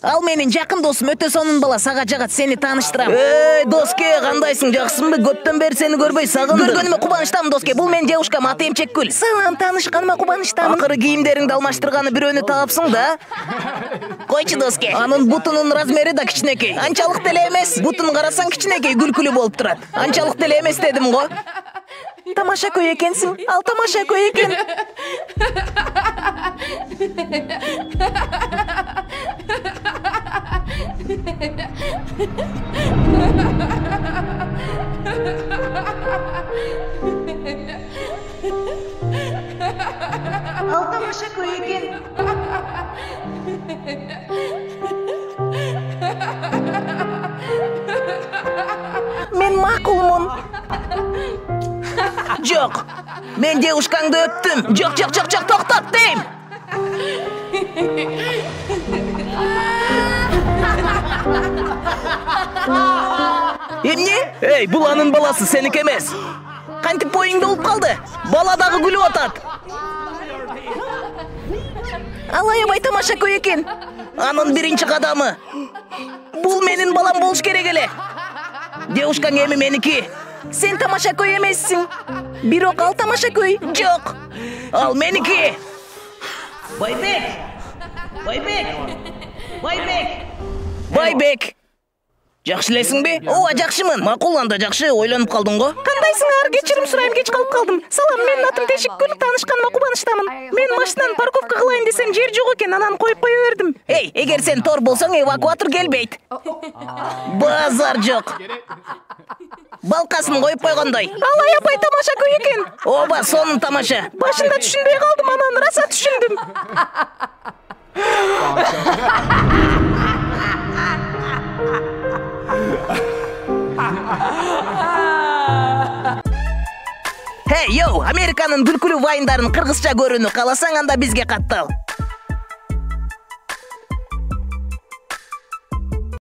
Ал менин жакын досум, өтө сонун бала, сага жагат, сени тааныштырам. Доске, кандайсың, жакшысыңбы? Көптөн бери сени көрбөй сагындым. Көргөнүмө кубанычтамын, доске. Бул менин девушкам, аты Эмчекгүл. Салам, таанышканыма кубанычтамын. Акыры кийимдериңди алмаштырганы бирөөнү таапсың да? Койчу, доске. Анын бутунун размери да кичинекей. Анчалык деле эмес. Бутун карасаң кичинекей, күлкүлүү болуп турат. Анчалык деле эмес дедим го. Тамаша көй экенсиң. Ал тамаша көй экен. Ал тамаша көй экен. Мен макулмун. Жок. Мен девушкаңды өптүм. Жок, токтот дейм. Эмне? Эй, бул анын баласы, сеники эмес. Кантип боюңду болуп калды? Бала дагы күлүп атат. Ал аябай тамаша көй экен. Анын биринчи кадамы. Бул менин балам болуш керек эле. Девушкаң эми меники. Сен тамаша көй эмессиң. Бирок ал тамаша көй. Жок. Ал меники. Байбек. Жакшы элесиңби? Ооба, жакшымын. Макул, анда жакшы, ойлонуп калдың го. Кандайсың, ар кечирим сурайм, кеч калып калдым. Салам, менин атым Тешикгүл, таанышканыма кубанычтамын. Мен машинаны парковка кылайын десем, жер жок экен, анан коюп кое бердим. Эй, эгер сен тор болсоң, эвакуатор келбейт. Базар жок. Балкасын коюп койгондой. Ал аябай тамаша көй экен. Ооба, сонун тамаша. Башында түшүнбөй калдым, анан раса түшүндүм. Hey, йоу, Американын күлкүлүү вайындарын кыргызча көрүүнү кааласаң, анда бизге каттал.